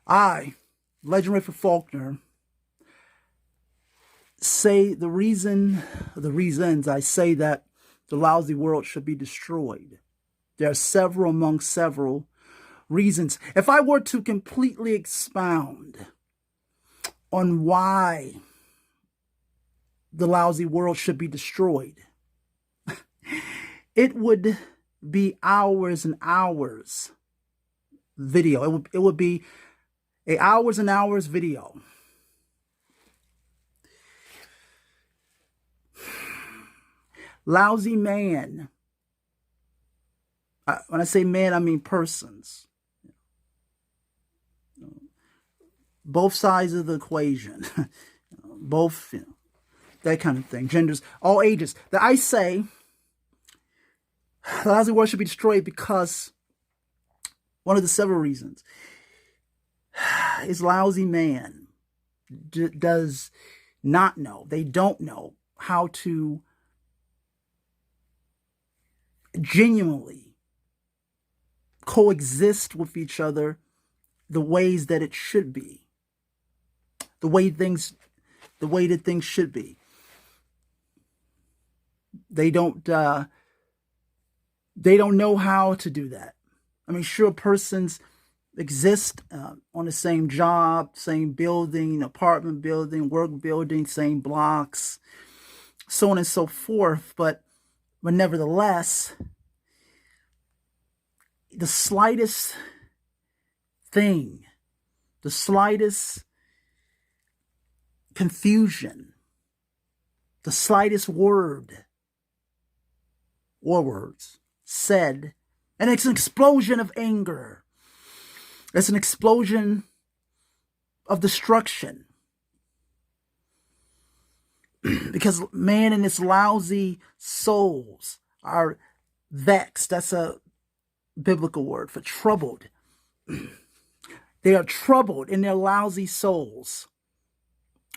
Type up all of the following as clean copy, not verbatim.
I, Legend Rayford Faulkner, say the reasons I say that the lousy world should be destroyed. There are several among several reasons. If I were to completely expound on why the lousy world should be destroyed, it would be hours and hours video. It would be a hours and hours video. Lousy man. When I say man, I mean persons. Both sides of the equation. Both, that kind of thing. Genders, all ages. That I say the lousy world should be destroyed because one of the several reasons is lousy man does not know. They don't know how to genuinely coexist with each other the ways that it should be, the way that things should be. They don't know how to do that. I mean, sure, persons exist on the same job, same building, apartment building, work building, same blocks, so on and so forth, but nevertheless, the slightest thing, the slightest confusion, the slightest word or words said, and it's an explosion of anger. It's an explosion of destruction. Because man and his lousy souls are vexed. That's a biblical word for troubled. They are troubled in their lousy souls.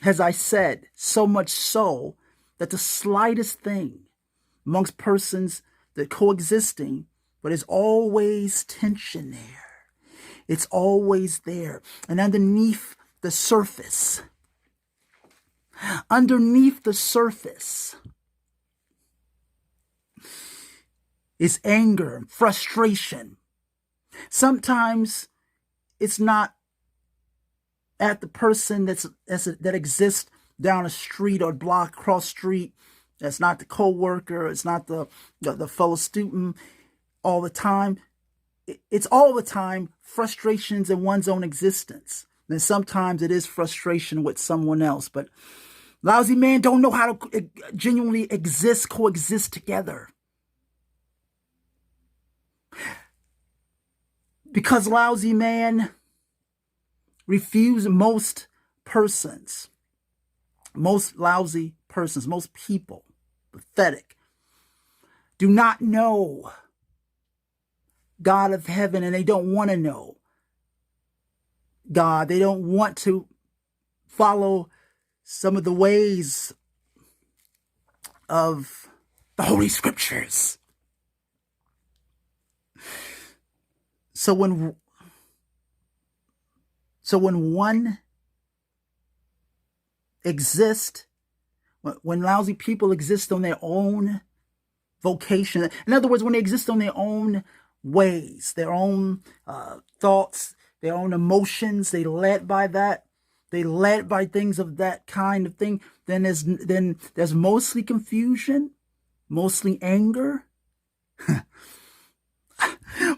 As I said, so much so that the slightest thing amongst persons that coexisting, but there's always tension there. It's always there. And underneath the surface, is anger and frustration. Sometimes it's not at the person that exists down a street or block, cross street. That's not the co-worker. It's not the fellow student all the time. It's all the time frustrations in one's own existence. And sometimes it is frustration with someone else. But lousy men don't know how to genuinely coexist together. Because lousy man refuse most lousy persons, most people, pathetic, do not know God of heaven, and they don't want to know God. They don't want to follow some of the ways of the Holy Scriptures. So when one exists, when lousy people exist on their own vocation, in other words, when they exist on their own ways, their own thoughts, their own emotions, they led by that, they led by things of that kind of thing, then there's mostly confusion, mostly anger,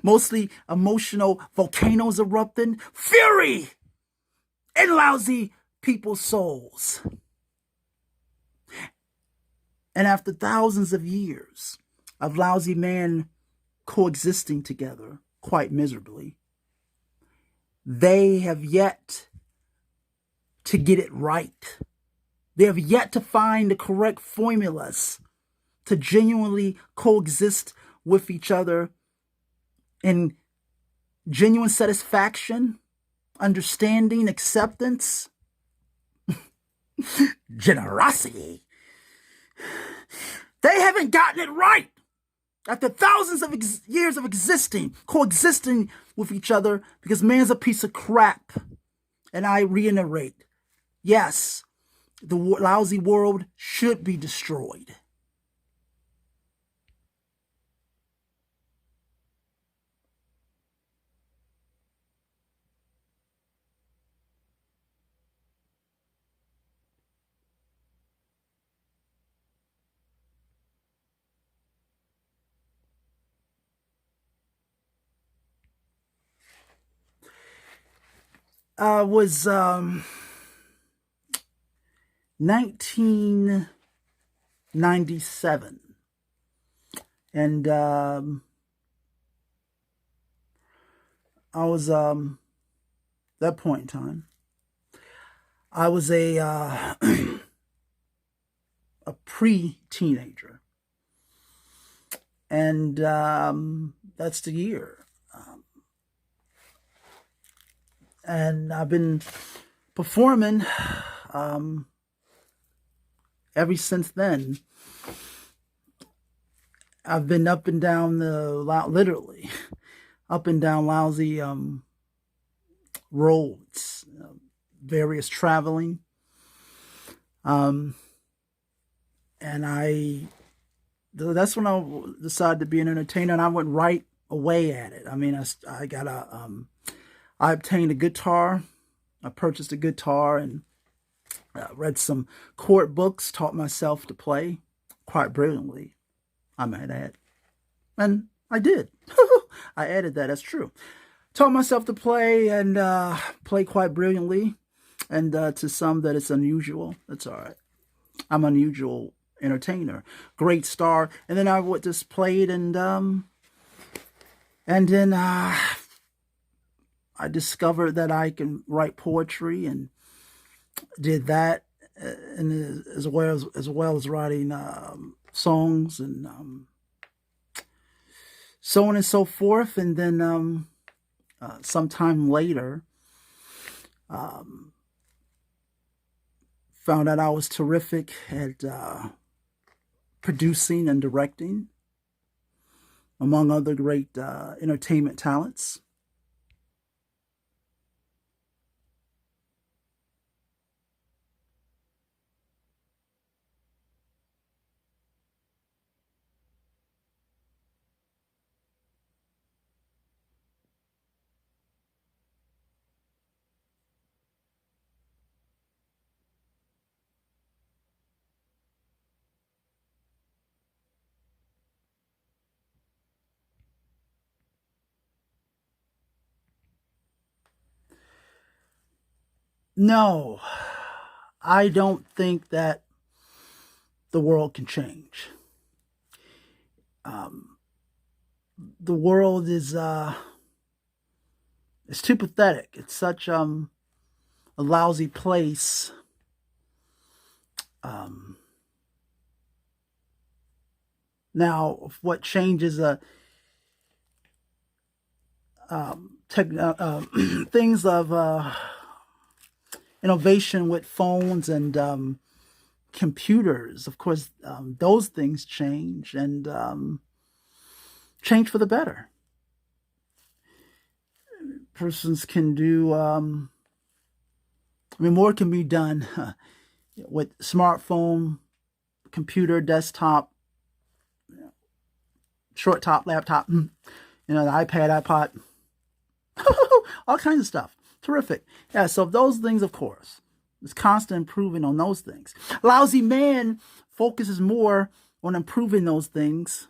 mostly emotional volcanoes erupting, fury in lousy people's souls. And after thousands of years of lousy men coexisting together quite miserably, they have yet to get it right. They have yet to find the correct formulas to genuinely coexist with each other in genuine satisfaction, understanding, acceptance, generosity. They haven't gotten it right. After thousands of years of coexisting with each other, because man's a piece of crap. And I reiterate, yes, the lousy world should be destroyed. Was 1997. And I was, that point in time, I was a pre-teenager. And that's the year. And I've been performing ever since then. I've been up and down literally, up and down lousy roads, various traveling. And that's when I decided to be an entertainer, and I went right away at it. I mean, I obtained a guitar. I purchased a guitar and read some chord books, taught myself to play quite brilliantly, I might add. And I did. I added that, that's true. Taught myself to play and play quite brilliantly. And to some that it's unusual. That's all right. I'm an unusual entertainer. Great star. And then I just played and then I discovered that I can write poetry and did that, and as well as writing songs and so on and so forth. And then sometime later, found out I was terrific at producing and directing, among other great entertainment talents. No, I don't think that the world can change. Um, the world is it's too pathetic. It's such a lousy place. Um, Now, what changes things of innovation with phones and computers? Of course, those things change and change for the better. Persons can do. I mean, more can be done with smartphone, computer, desktop, short top, laptop, the iPad, iPod, all kinds of stuff. Terrific. Yeah, so those things, of course, it's constant improving on those things. Lousy man focuses more on improving those things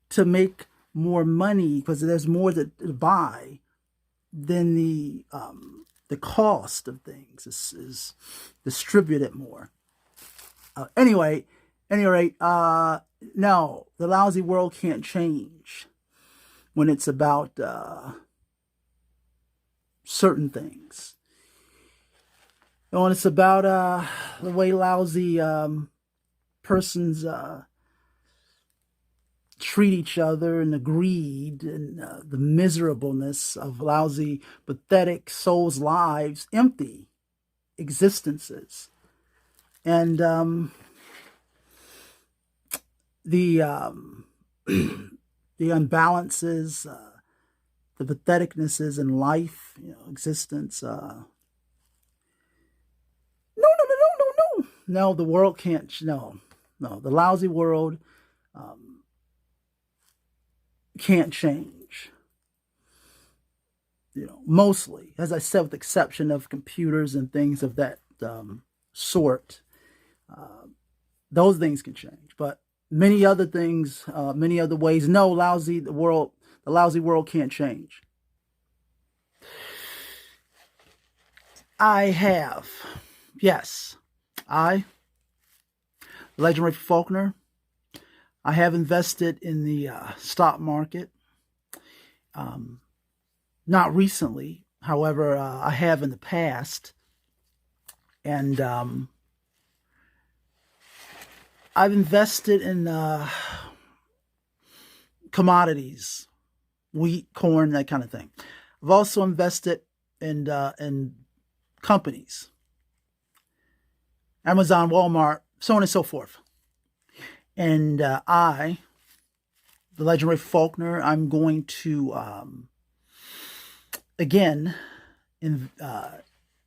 to make more money because there's more to buy than the cost of things is distributed more. Anyway, any rate, no, the lousy world can't change when it's about certain things. And when it's about the way lousy persons treat each other and the greed and the miserableness of lousy, pathetic souls' lives, empty existences. And the the imbalances, the patheticnesses in life, existence. No, no, no, no, no, no. No, the world can't. No, no, the lousy world can't change. Mostly, as I said, with the exception of computers and things of that sort, those things can change. But many other things, many other ways, no, the lousy world can't change. I have, yes, I, Legend Rayford Faulkner, I have invested in the stock market. Not recently, however, I have in the past. And I've invested in commodities, wheat, corn, that kind of thing. I've also invested in companies, Amazon, Walmart, so on and so forth. And the Legend Rayford Faulkner, I'm going to again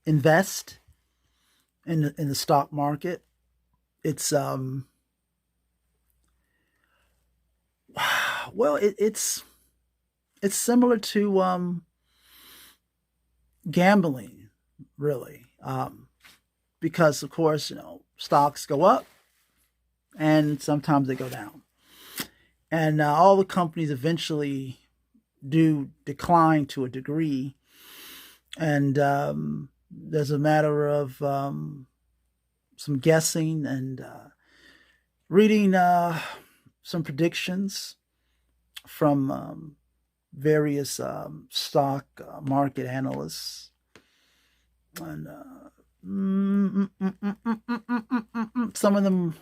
invest in the stock market. It's well, it's similar to gambling, really, because of course stocks go up and sometimes they go down, and all the companies eventually do decline to a degree, and there's a matter of some guessing and reading some predictions from various stock market analysts, and some of them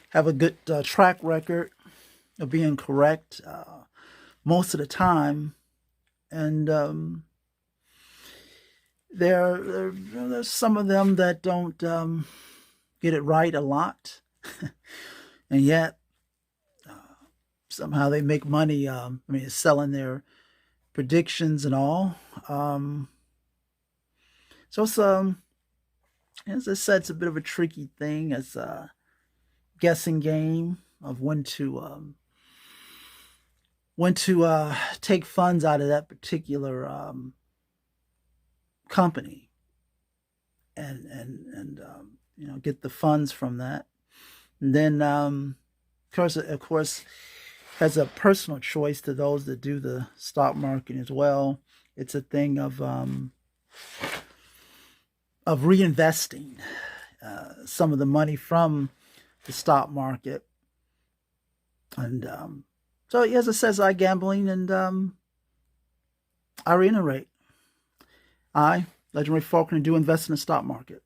have a good track record of being correct most of the time, and there's some of them that don't get it right a lot, and yet somehow they make money. Selling their predictions and all. So it's as I said, it's a bit of a tricky thing. It's a guessing game of when to take funds out of that particular company, and get the funds from that, and then of course has a personal choice to those that do the stock market as well. It's a thing of reinvesting some of the money from the stock market, and so as it says, I gambling, and I reiterate, I, Legend Rayford Faulkner, do invest in the stock market.